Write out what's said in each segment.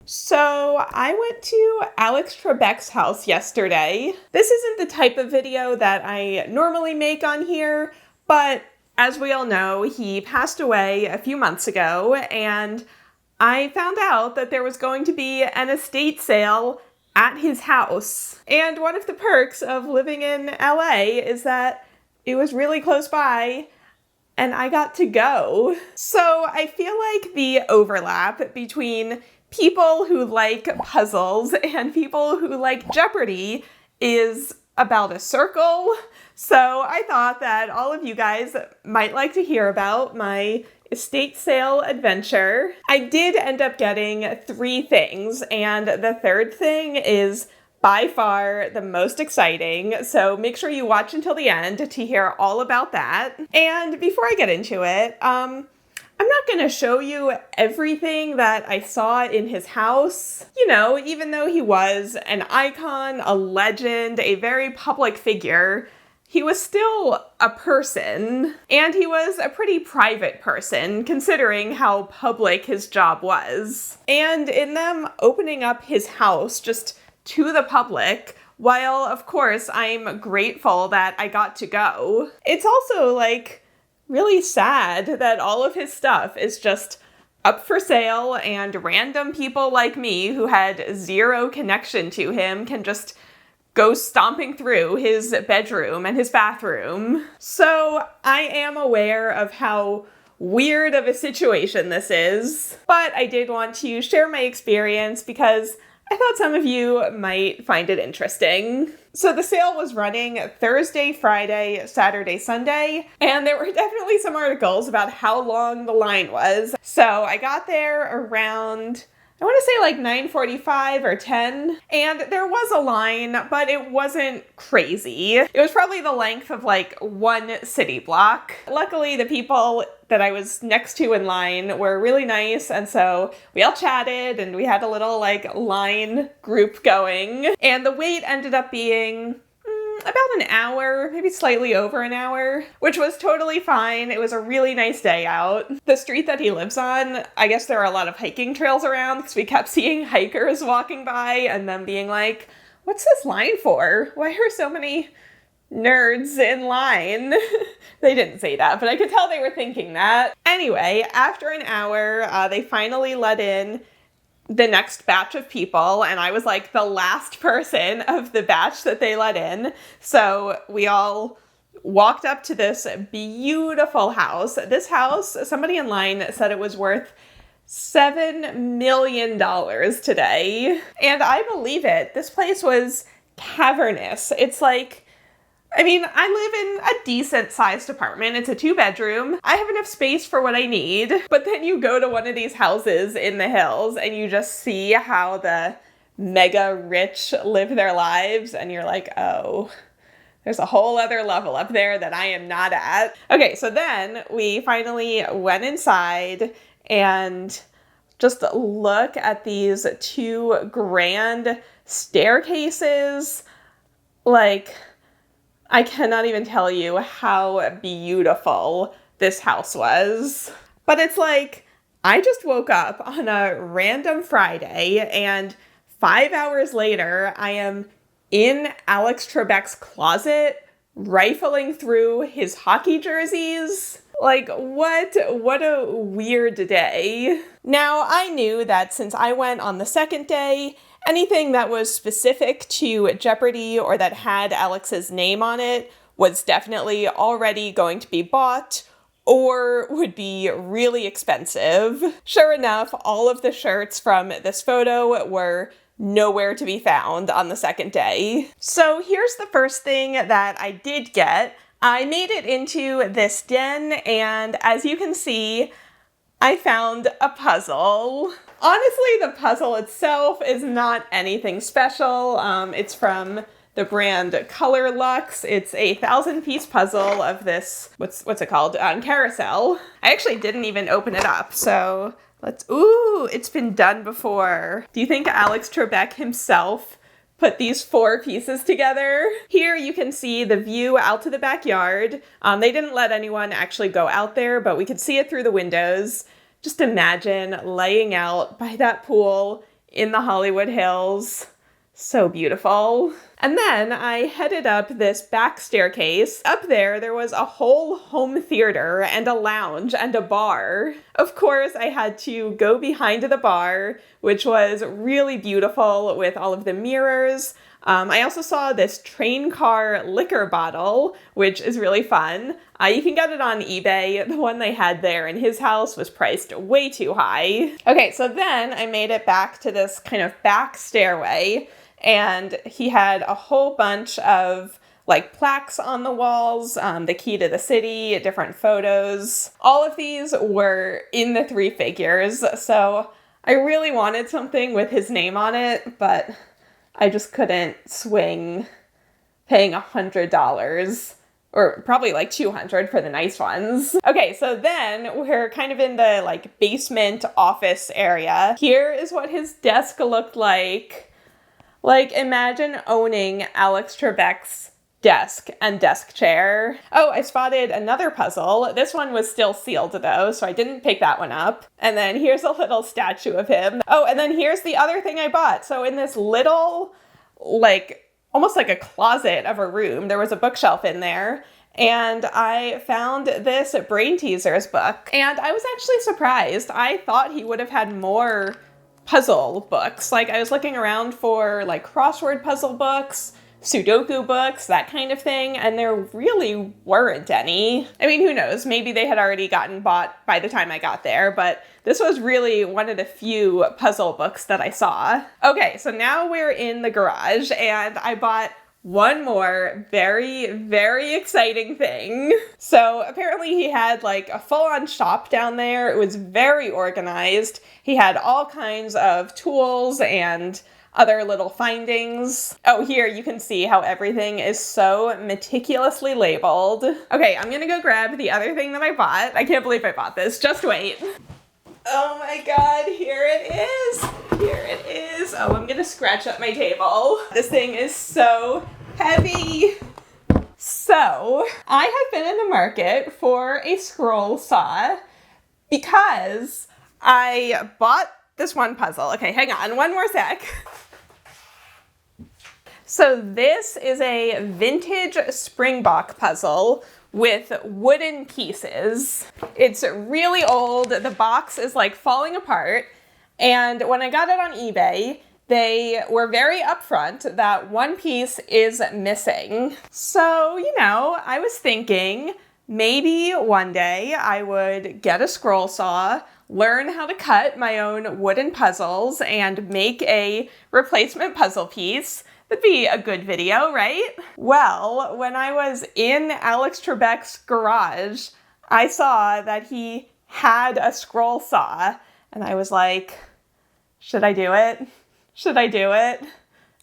So I went to Alex Trebek's house yesterday. This isn't the type of video that I normally make on here, but as we all know, he passed away a few months ago, and I found out that there was going to be an estate sale at his house. And one of the perks of living in LA is that it was really close by, and I got to go. So I feel like the overlap between people who like puzzles and people who like Jeopardy is about a circle. So I thought that all of you guys might like to hear about my estate sale adventure. I did end up getting 3 things, and the third thing is by far the most exciting, so make sure you watch until the end to hear all about that. And before I get into it, I'm not going to show you everything that I saw in his house. You know, even though he was an icon, a legend, a very public figure, he was still a person, and he was a pretty private person, considering how public his job was. And in them opening up his house just to the public, while of course I'm grateful that I got to go, it's also really sad that all of his stuff is just up for sale, and random people like me who had zero connection to him can just go stomping through his bedroom and his bathroom. So I am aware of how weird of a situation this is, but I did want to share my experience because I thought some of you might find it interesting. So the sale was running Thursday, Friday, Saturday, Sunday, and there were definitely some articles about how long the line was. So I got there around, I want to say 9:45 or 10, and there was a line, but it wasn't crazy. It was probably the length of one city block. Luckily, the people that I was next to in line were really nice, and so we all chatted and we had a little line group going, and the wait ended up being about an hour, maybe slightly over an hour, which was totally fine. It was a really nice day out. The street that he lives on, I guess there are a lot of hiking trails around because we kept seeing hikers walking by and them being like, "What's this line for? Why are so many nerds in line?" They didn't say that, but I could tell they were thinking that. Anyway, after an hour, they finally let in the next batch of people, and I was the last person of the batch that they let in. So we all walked up to this beautiful house. This house, somebody in line said it was worth $7 million today. And I believe it. This place was cavernous. It's I live in a decent sized apartment. It's a 2-bedroom. I have enough space for what I need. But then you go to one of these houses in the hills and you just see how the mega rich live their lives. And you're like, oh, there's a whole other level up there that I am not at. Okay, so then we finally went inside and just look at these 2 grand staircases. I cannot even tell you how beautiful this house was. But it's I just woke up on a random Friday, and 5 hours later, I am in Alex Trebek's closet, rifling through his hockey jerseys. What a weird day. Now, I knew that since I went on the second day, anything that was specific to Jeopardy or that had Alex's name on it was definitely already going to be bought or would be really expensive. Sure enough, all of the shirts from this photo were nowhere to be found on the second day. So here's the first thing that I did get. I made it into this den, and as you can see, I found a puzzle. Honestly, the puzzle itself is not anything special. It's from the brand Color Lux. It's a 1,000-piece puzzle of this, what's it called? Carousel. I actually didn't even open it up, so ooh, it's been done before. Do you think Alex Trebek himself put these 4 pieces together? Here you can see the view out to the backyard. They didn't let anyone actually go out there, but we could see it through the windows. Just imagine laying out by that pool in the Hollywood Hills. So beautiful. And then I headed up this back staircase. Up there was a whole home theater and a lounge and a bar. Of course, I had to go behind the bar, which was really beautiful with all of the mirrors. I also saw this train car liquor bottle, which is really fun. You can get it on eBay. The one they had there in his house was priced way too high. Okay, so then I made it back to this kind of back stairway, and he had a whole bunch of like plaques on the walls, the key to the city, different photos. All of these were in the 3 figures, so I really wanted something with his name on it, but I just couldn't swing paying $100 or probably like $200 for the nice ones. Okay, so then we're kind of in the like basement office area. Here is what his desk looked like. Like, imagine owning Alex Trebek's desk and desk chair. Oh, I spotted another puzzle. This one was still sealed though, so I didn't pick that one up. And then here's a little statue of him. Oh, and then here's the other thing I bought. So in this little, like, almost like a closet of a room, there was a bookshelf in there. And I found this Brain Teasers book. And I was actually surprised. I thought he would have had more puzzle books. Like, I was looking around for like crossword puzzle books, Sudoku books, that kind of thing, and there really weren't any. I mean, who knows? Maybe they had already gotten bought by the time I got there, but this was really one of the few puzzle books that I saw. Okay, so now we're in the garage, and I bought one more very, very exciting thing. So apparently he had like a full-on shop down there. It was very organized. He had all kinds of tools and other little findings. Oh, here you can see how everything is so meticulously labeled. Okay, I'm gonna go grab the other thing that I bought. I can't believe I bought this. Just wait. Oh my god, here it is. Here it is. Oh, I'm gonna scratch up my table. This thing is so heavy. So, I have been in the market for a scroll saw because I bought this one puzzle. Okay, hang on, one more sec. So this is a vintage Springbok puzzle with wooden pieces. It's really old. The box is like falling apart. And when I got it on eBay, they were very upfront that one piece is missing. So, you know, I was thinking maybe one day I would get a scroll saw, learn how to cut my own wooden puzzles, and make a replacement puzzle piece. That'd be a good video, right? Well, when I was in Alex Trebek's garage, I saw that he had a scroll saw, and I was like, should I do it? Should I do it?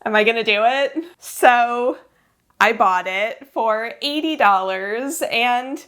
Am I gonna do it? So I bought it for $80, and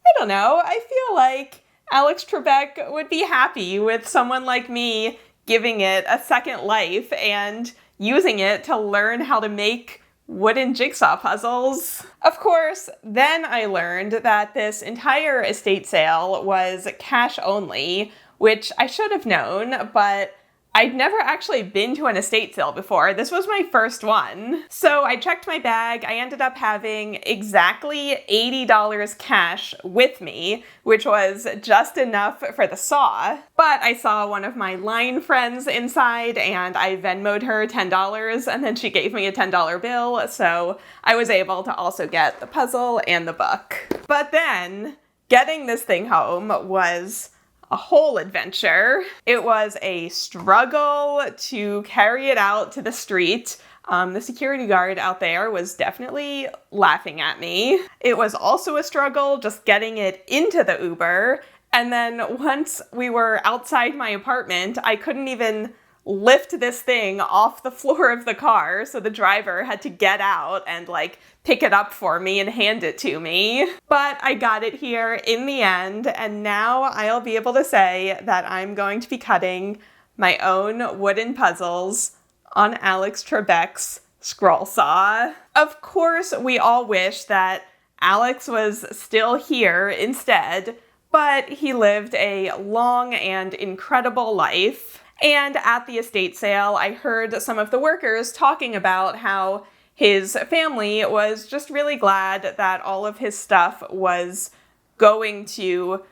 I don't know, I feel like Alex Trebek would be happy with someone like me giving it a second life and using it to learn how to make wooden jigsaw puzzles. Of course, then I learned that this entire estate sale was cash only, which I should have known, but I'd never actually been to an estate sale before. This was my first one. So I checked my bag. I ended up having exactly $80 cash with me, which was just enough for the saw. But I saw one of my line friends inside and I Venmo'd her $10 and then she gave me a $10 bill. So I was able to also get the puzzle and the book. But then getting this thing home was a whole adventure. It was a struggle to carry it out to the street. The security guard out there was definitely laughing at me. It was also a struggle just getting it into the Uber. And then once we were outside my apartment, I couldn't even lift this thing off the floor of the car. So the driver had to get out and like pick it up for me and hand it to me. But I got it here in the end, and now I'll be able to say that I'm going to be cutting my own wooden puzzles on Alex Trebek's scroll saw. Of course, we all wish that Alex was still here instead, but he lived a long and incredible life. And at the estate sale, I heard some of the workers talking about how his family was just really glad that all of his stuff was going to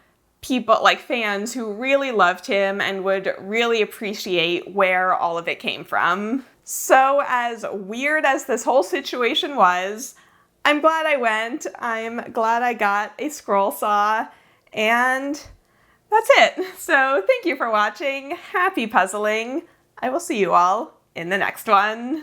people, like fans who really loved him and would really appreciate where all of it came from. So as weird as this whole situation was, I'm glad I went. I'm glad I got a scroll saw, and that's it. So thank you for watching. Happy puzzling. I will see you all in the next one.